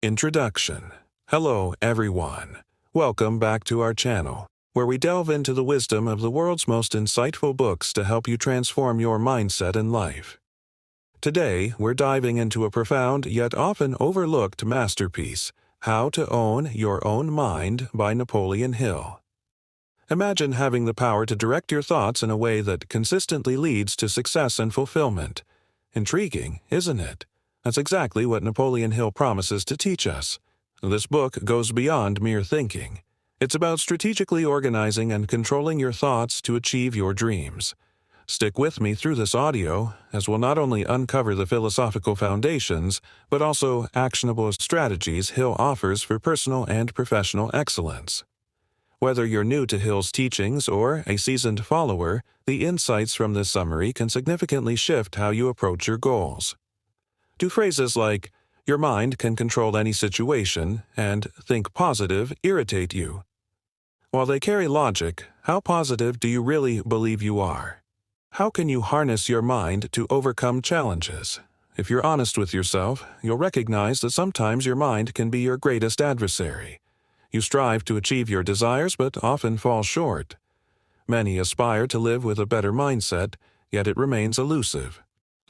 Introduction. Hello, everyone. Welcome back to our channel, where we delve into the wisdom of the world's most insightful books to help you transform your mindset and life. Today, we're diving into a profound yet often overlooked masterpiece, How to Own Your Own Mind by Napoleon Hill. Imagine having the power to direct your thoughts in a way that consistently leads to success and fulfillment. Intriguing, isn't it? That's exactly what Napoleon Hill promises to teach us. This book goes beyond mere thinking. It's about strategically organizing and controlling your thoughts to achieve your dreams. Stick with me through this audio, as we'll not only uncover the philosophical foundations, but also actionable strategies Hill offers for personal and professional excellence. Whether you're new to Hill's teachings or a seasoned follower, the insights from this summary can significantly shift how you approach your goals. Do phrases like, "Your mind can control any situation," and "think positive" irritate you? While they carry logic, how positive do you really believe you are? How can you harness your mind to overcome challenges? If you're honest with yourself, you'll recognize that sometimes your mind can be your greatest adversary. You strive to achieve your desires but often fall short. Many aspire to live with a better mindset, yet it remains elusive,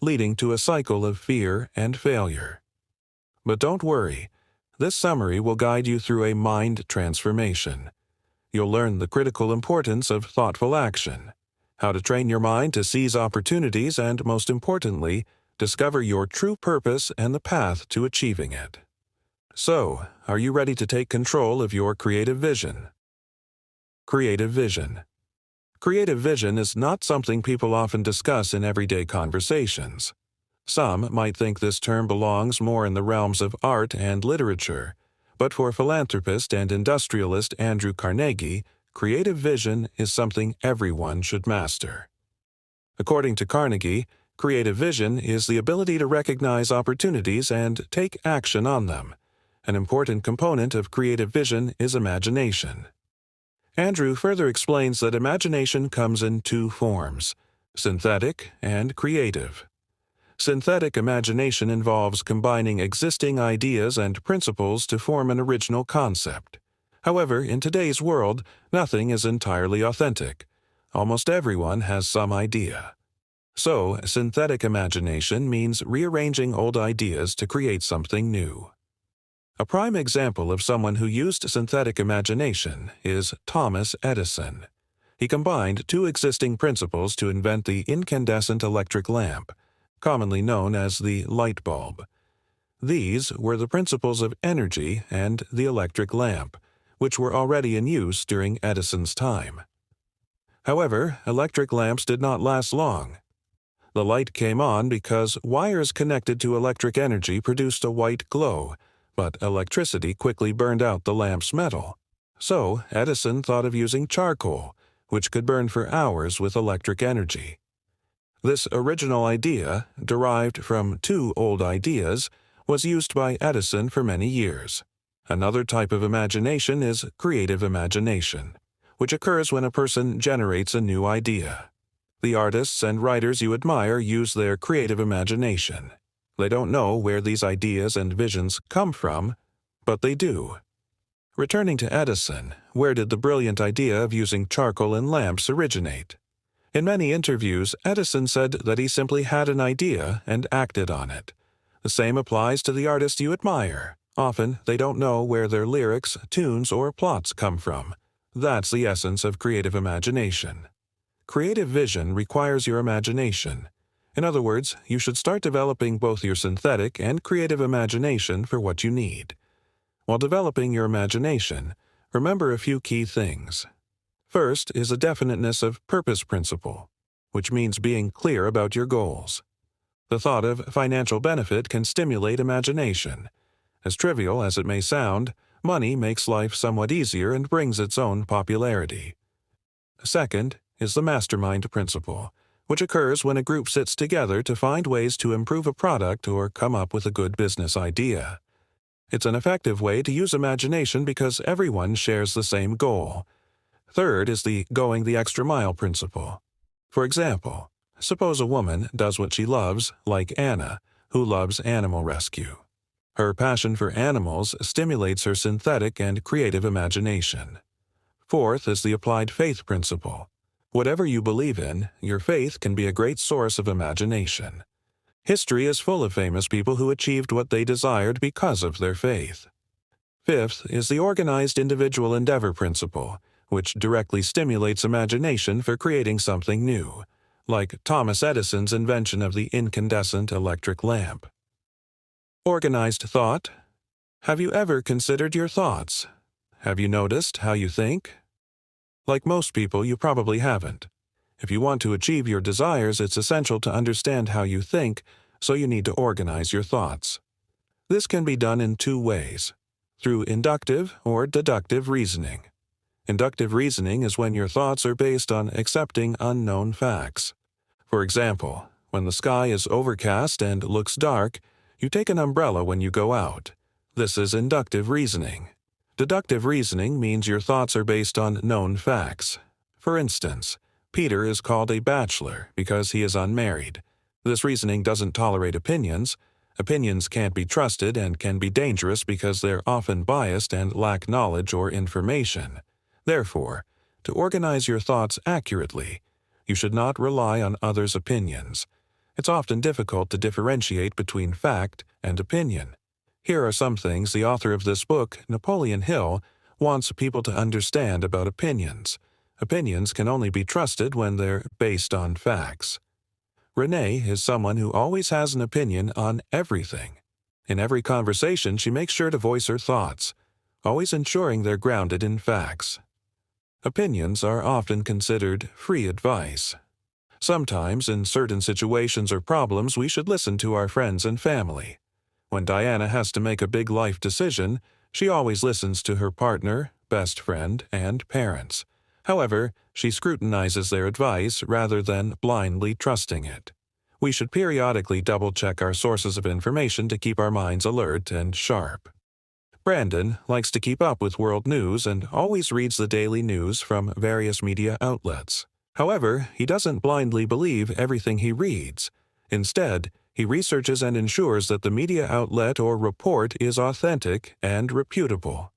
leading to a cycle of fear and failure. But don't worry, this summary will guide you through a mind transformation. You'll learn the critical importance of thoughtful action, how to train your mind to seize opportunities, and most importantly, discover your true purpose and the path to achieving it. So, are you ready to take control of your creative vision? Creative vision. Creative vision is not something people often discuss in everyday conversations. Some might think this term belongs more in the realms of art and literature, but for philanthropist and industrialist Andrew Carnegie, creative vision is something everyone should master. According to Carnegie, creative vision is the ability to recognize opportunities and take action on them. An important component of creative vision is imagination. Andrew further explains that imagination comes in two forms: synthetic and creative. Synthetic imagination involves combining existing ideas and principles to form an original concept. However, in today's world, nothing is entirely authentic. Almost everyone has some idea. So, synthetic imagination means rearranging old ideas to create something new. A prime example of someone who used synthetic imagination is Thomas Edison. He combined two existing principles to invent the incandescent electric lamp, commonly known as the light bulb. These were the principles of energy and the electric lamp, which were already in use during Edison's time. However, electric lamps did not last long. The light came on because wires connected to electric energy produced a white glow, but electricity quickly burned out the lamp's metal. So, Edison thought of using charcoal, which could burn for hours with electric energy. This original idea, derived from two old ideas, was used by Edison for many years. Another type of imagination is creative imagination, which occurs when a person generates a new idea. The artists and writers you admire use their creative imagination. They don't know where these ideas and visions come from, but they do. Returning to Edison, where did the brilliant idea of using charcoal in lamps originate? In many interviews, Edison said that he simply had an idea and acted on it. The same applies to the artists you admire. Often, they don't know where their lyrics, tunes, or plots come from. That's the essence of creative imagination. Creative vision requires your imagination. In other words, you should start developing both your synthetic and creative imagination for what you need. While developing your imagination, remember a few key things. First is a definiteness of purpose principle, which means being clear about your goals. The thought of financial benefit can stimulate imagination. As trivial as it may sound, money makes life somewhat easier and brings its own popularity. Second is the mastermind principle, which occurs when a group sits together to find ways to improve a product or come up with a good business idea. It's an effective way to use imagination because everyone shares the same goal. Third is the going the extra mile principle. For example, suppose a woman does what she loves, like Anna, who loves animal rescue. Her passion for animals stimulates her synthetic and creative imagination. Fourth is the applied faith principle. Whatever you believe in, your faith can be a great source of imagination. History is full of famous people who achieved what they desired because of their faith. Fifth is the organized individual endeavor principle, which directly stimulates imagination for creating something new, like Thomas Edison's invention of the incandescent electric lamp. Organized thought. Have you ever considered your thoughts? Have you noticed how you think? Like most people, you probably haven't. If you want to achieve your desires, it's essential to understand how you think, so you need to organize your thoughts. This can be done in two ways, through inductive or deductive reasoning. Inductive reasoning is when your thoughts are based on accepting unknown facts. For example, when the sky is overcast and looks dark, you take an umbrella when you go out. This is inductive reasoning. Deductive reasoning means your thoughts are based on known facts. For instance, Peter is called a bachelor because he is unmarried. This reasoning doesn't tolerate opinions. Opinions can't be trusted and can be dangerous because they're often biased and lack knowledge or information. Therefore, to organize your thoughts accurately, you should not rely on others' opinions. It's often difficult to differentiate between fact and opinion. Here are some things the author of this book, Napoleon Hill, wants people to understand about opinions. Opinions can only be trusted when they're based on facts. Renee is someone who always has an opinion on everything. In every conversation, she makes sure to voice her thoughts, always ensuring they're grounded in facts. Opinions are often considered free advice. Sometimes, in certain situations or problems, we should listen to our friends and family. When Diana has to make a big life decision, she always listens to her partner, best friend, and parents. However, she scrutinizes their advice rather than blindly trusting it. We should periodically double-check our sources of information to keep our minds alert and sharp. Brandon likes to keep up with world news and always reads the daily news from various media outlets. However, he doesn't blindly believe everything he reads. Instead, he researches and ensures that the media outlet or report is authentic and reputable.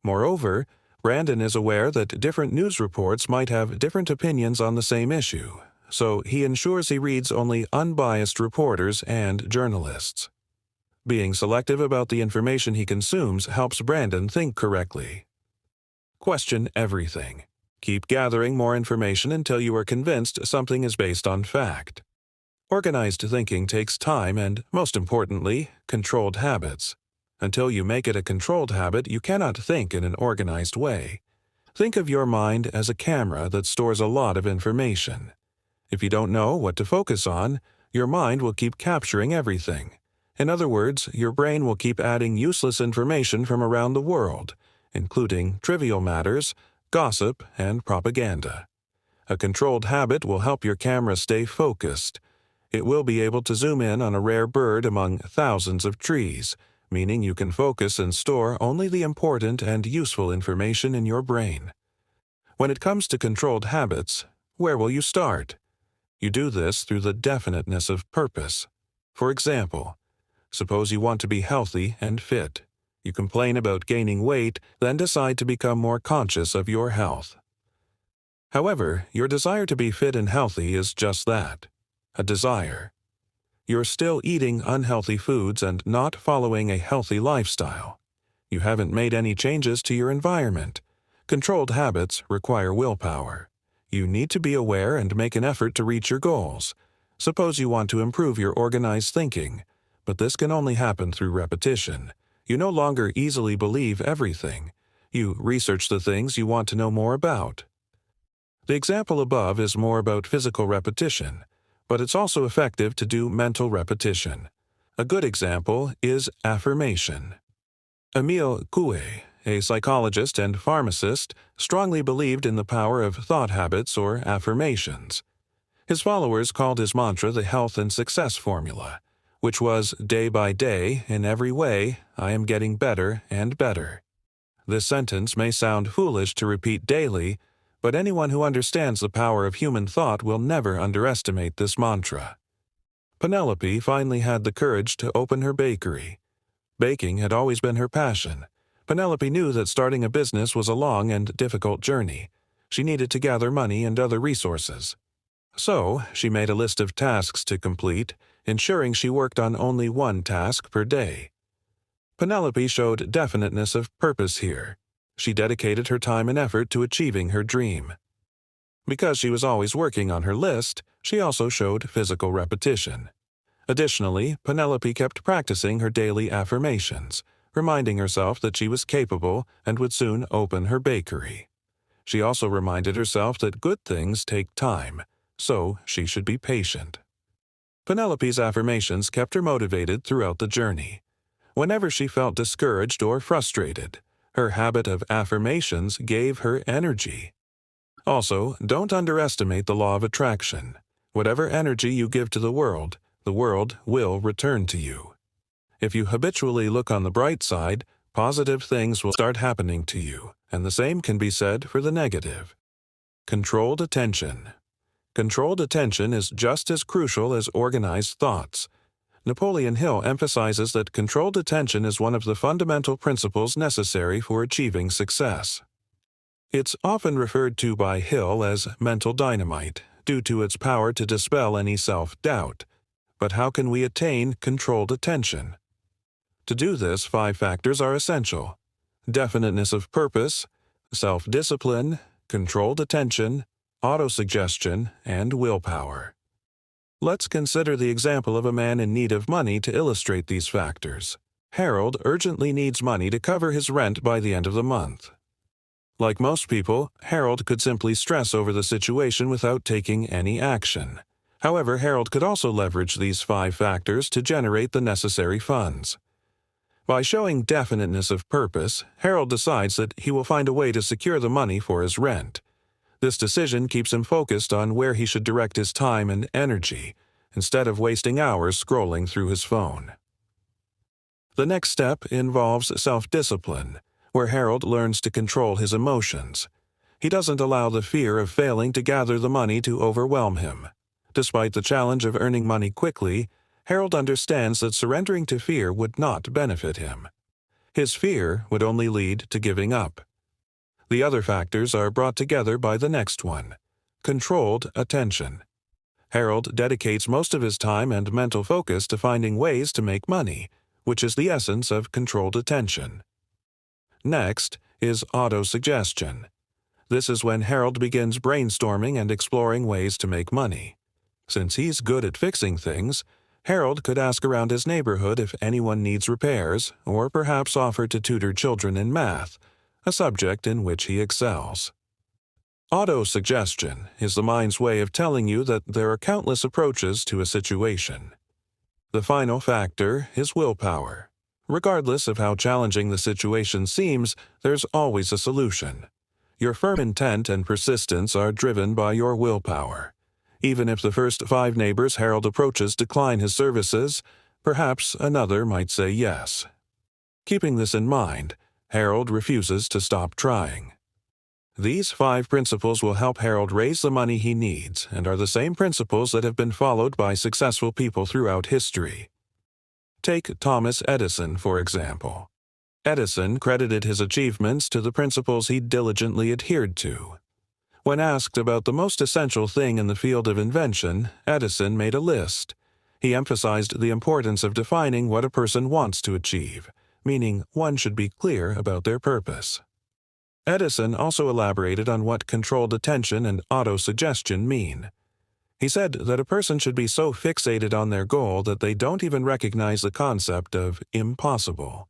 Moreover, Brandon is aware that different news reports might have different opinions on the same issue, so he ensures he reads only unbiased reporters and journalists. Being selective about the information he consumes helps Brandon think correctly. Question everything. Keep gathering more information until you are convinced something is based on fact. Organized thinking takes time and, most importantly, controlled habits. Until you make it a controlled habit, you cannot think in an organized way. Think of your mind as a camera that stores a lot of information. If you don't know what to focus on, your mind will keep capturing everything. In other words, your brain will keep adding useless information from around the world, including trivial matters, gossip, and propaganda. A controlled habit will help your camera stay focused. It will be able to zoom in on a rare bird among thousands of trees, meaning you can focus and store only the important and useful information in your brain. When it comes to controlled habits, where will you start? You do this through the definiteness of purpose. For example, suppose you want to be healthy and fit. You complain about gaining weight, then decide to become more conscious of your health. However, your desire to be fit and healthy is just that, a desire. You're still eating unhealthy foods and not following a healthy lifestyle. You haven't made any changes to your environment. Controlled habits require willpower. You need to be aware and make an effort to reach your goals. Suppose you want to improve your organized thinking, but this can only happen through repetition. You no longer easily believe everything. You research the things you want to know more about. The example above is more about physical repetition, but it's also effective to do mental repetition. A good example is affirmation. Emile Coué, a psychologist and pharmacist, strongly believed in the power of thought habits or affirmations. His followers called his mantra the health and success formula, which was, day by day, in every way, I am getting better and better. This sentence may sound foolish to repeat daily, but anyone who understands the power of human thought will never underestimate this mantra. Penelope finally had the courage to open her bakery. Baking had always been her passion. Penelope knew that starting a business was a long and difficult journey. She needed to gather money and other resources. So, she made a list of tasks to complete, ensuring she worked on only one task per day. Penelope showed definiteness of purpose here. She dedicated her time and effort to achieving her dream. Because she was always working on her list, she also showed physical repetition. Additionally, Penelope kept practicing her daily affirmations, reminding herself that she was capable and would soon open her bakery. She also reminded herself that good things take time, so she should be patient. Penelope's affirmations kept her motivated throughout the journey. Whenever she felt discouraged or frustrated, her habit of affirmations gave her energy. Also, don't underestimate the law of attraction. Whatever energy you give to the world will return to you. If you habitually look on the bright side, positive things will start happening to you, and the same can be said for the negative. Controlled attention. Controlled attention is just as crucial as organized thoughts. Napoleon Hill emphasizes that controlled attention is one of the fundamental principles necessary for achieving success. It's often referred to by Hill as mental dynamite, due to its power to dispel any self-doubt. But how can we attain controlled attention? To do this, 5 factors are essential: definiteness of purpose, self-discipline, controlled attention, autosuggestion, and willpower. Let's consider the example of a man in need of money to illustrate these factors. Harold urgently needs money to cover his rent by the end of the month. Like most people, Harold could simply stress over the situation without taking any action. However, Harold could also leverage these 5 factors to generate the necessary funds. By showing definiteness of purpose, Harold decides that he will find a way to secure the money for his rent. This decision keeps him focused on where he should direct his time and energy, instead of wasting hours scrolling through his phone. The next step involves self-discipline, where Harold learns to control his emotions. He doesn't allow the fear of failing to gather the money to overwhelm him. Despite the challenge of earning money quickly, Harold understands that surrendering to fear would not benefit him. His fear would only lead to giving up. The other factors are brought together by the next one: controlled attention. Harold dedicates most of his time and mental focus to finding ways to make money, which is the essence of controlled attention. Next is autosuggestion. This is when Harold begins brainstorming and exploring ways to make money. Since he's good at fixing things, Harold could ask around his neighborhood if anyone needs repairs, or perhaps offer to tutor children in math, a subject in which he excels. Autosuggestion is the mind's way of telling you that there are countless approaches to a situation. The final factor is willpower. Regardless of how challenging the situation seems, there's always a solution. Your firm intent and persistence are driven by your willpower. Even if the first 5 neighbors Harold approaches decline his services, perhaps another might say yes. Keeping this in mind, Harold refuses to stop trying. These 5 principles will help Harold raise the money he needs and are the same principles that have been followed by successful people throughout history. Take Thomas Edison, for example. Edison credited his achievements to the principles he diligently adhered to. When asked about the most essential thing in the field of invention, Edison made a list. He emphasized the importance of defining what a person wants to achieve, meaning one should be clear about their purpose. Edison also elaborated on what controlled attention and autosuggestion mean. He said that a person should be so fixated on their goal that they don't even recognize the concept of impossible.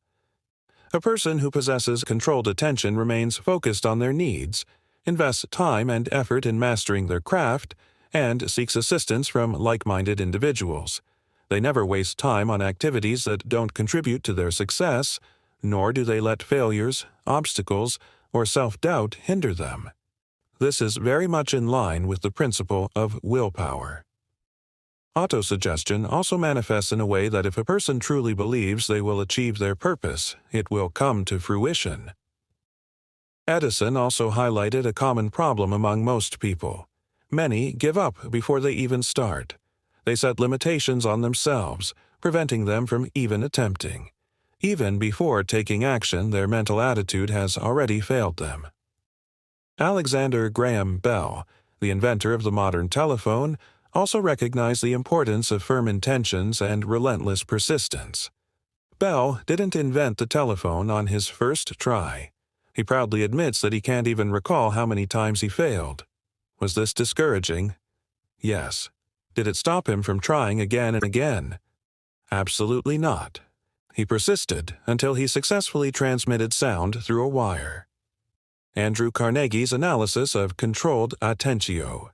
A person who possesses controlled attention remains focused on their needs, invests time and effort in mastering their craft, and seeks assistance from like-minded individuals. They never waste time on activities that don't contribute to their success, nor do they let failures, obstacles, or self-doubt hinder them. This is very much in line with the principle of willpower. Autosuggestion also manifests in a way that if a person truly believes they will achieve their purpose, it will come to fruition. Edison also highlighted a common problem among most people. Many give up before they even start. They set limitations on themselves, preventing them from even attempting. Even before taking action, their mental attitude has already failed them. Alexander Graham Bell, the inventor of the modern telephone, also recognized the importance of firm intentions and relentless persistence. Bell didn't invent the telephone on his first try. He proudly admits that he can't even recall how many times he failed. Was this discouraging? Yes. Did it stop him from trying again and again? Absolutely not. He persisted until he successfully transmitted sound through a wire. Andrew Carnegie's analysis of controlled attentio.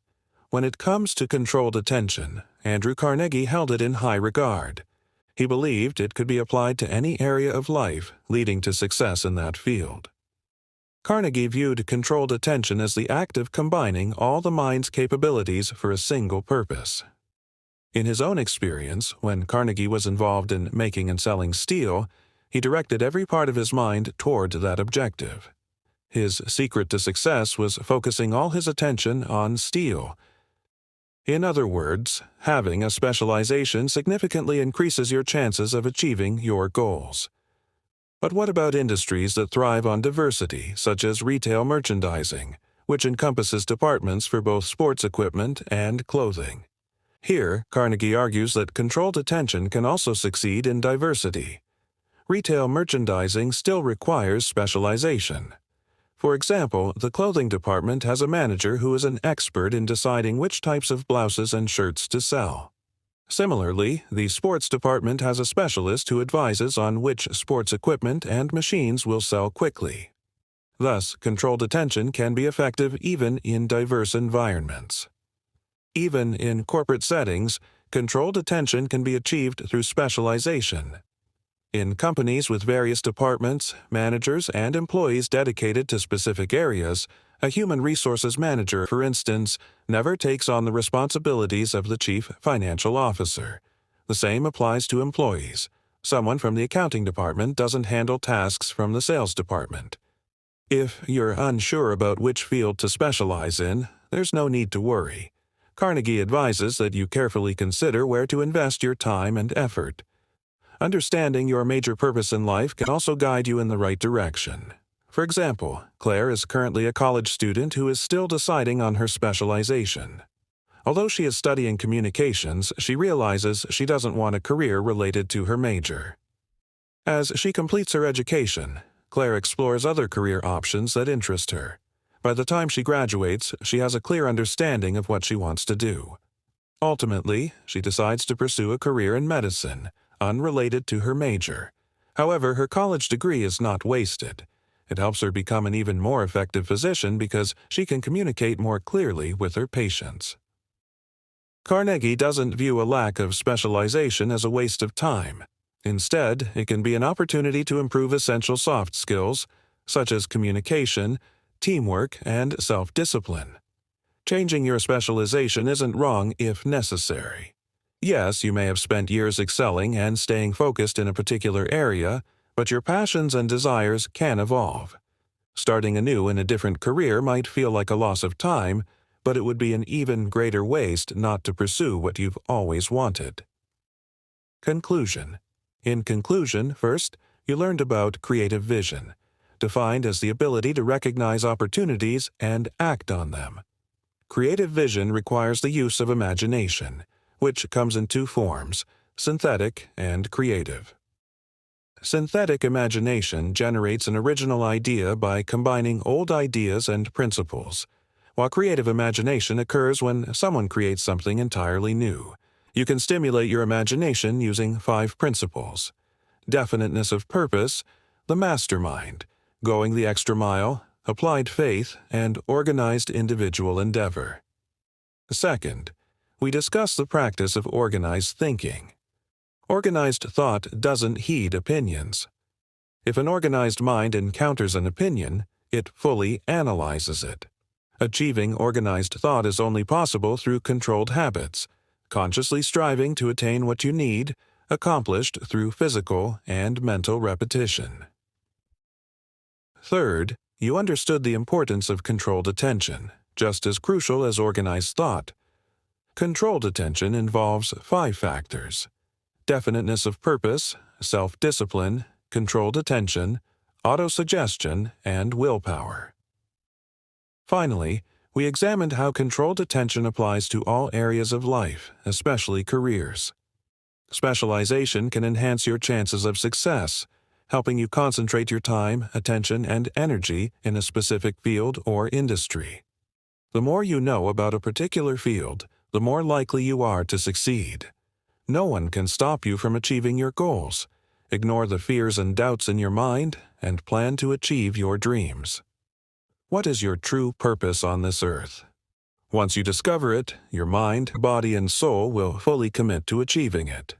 When it comes to controlled attention, Andrew Carnegie held it in high regard. He believed it could be applied to any area of life, leading to success in that field. Carnegie viewed controlled attention as the act of combining all the mind's capabilities for a single purpose. In his own experience, when Carnegie was involved in making and selling steel, he directed every part of his mind toward that objective. His secret to success was focusing all his attention on steel. In other words, having a specialization significantly increases your chances of achieving your goals. But what about industries that thrive on diversity, such as retail merchandising, which encompasses departments for both sports equipment and clothing? Here, Carnegie argues that controlled attention can also succeed in diversity. Retail merchandising still requires specialization. For example, the clothing department has a manager who is an expert in deciding which types of blouses and shirts to sell. Similarly, the sports department has a specialist who advises on which sports equipment and machines will sell quickly. Thus, controlled attention can be effective even in diverse environments. Even in corporate settings, controlled attention can be achieved through specialization. In companies with various departments, managers, and employees dedicated to specific areas, a human resources manager, for instance, never takes on the responsibilities of the chief financial officer. The same applies to employees. Someone from the accounting department doesn't handle tasks from the sales department. If you're unsure about which field to specialize in, there's no need to worry. Carnegie advises that you carefully consider where to invest your time and effort. Understanding your major purpose in life can also guide you in the right direction. For example, Claire is currently a college student who is still deciding on her specialization. Although she is studying communications, she realizes she doesn't want a career related to her major. As she completes her education, Claire explores other career options that interest her. By the time she graduates, she has a clear understanding of what she wants to do. Ultimately, she decides to pursue a career in medicine, unrelated to her major. However, her college degree is not wasted. It helps her become an even more effective physician because she can communicate more clearly with her patients. Carnegie doesn't view a lack of specialization as a waste of time. Instead, it can be an opportunity to improve essential soft skills, such as communication, teamwork, and self-discipline. Changing your specialization isn't wrong if necessary. Yes, you may have spent years excelling and staying focused in a particular area, but your passions and desires can evolve. Starting anew in a different career might feel like a loss of time, but it would be an even greater waste not to pursue what you've always wanted. Conclusion. In conclusion, first, you learned about creative vision, defined as the ability to recognize opportunities and act on them. Creative vision requires the use of imagination, which comes in two forms, synthetic and creative. Synthetic imagination generates an original idea by combining old ideas and principles, while creative imagination occurs when someone creates something entirely new. You can stimulate your imagination using 5 principles: definiteness of purpose, the mastermind, going the extra mile, applied faith, and organized individual endeavor. Second, we discuss the practice of organized thinking. Organized thought doesn't heed opinions. If an organized mind encounters an opinion, it fully analyzes it. Achieving organized thought is only possible through controlled habits, consciously striving to attain what you need, accomplished through physical and mental repetition. Third, you understood the importance of controlled attention, just as crucial as organized thought. Controlled attention involves 5 factors: definiteness of purpose, self-discipline, controlled attention, autosuggestion, and willpower. Finally, we examined how controlled attention applies to all areas of life, especially careers. Specialization can enhance your chances of success, helping you concentrate your time, attention, and energy in a specific field or industry. The more you know about a particular field, the more likely you are to succeed. No one can stop you from achieving your goals. Ignore the fears and doubts in your mind and plan to achieve your dreams. What is your true purpose on this earth? Once you discover it, your mind, body, and soul will fully commit to achieving it.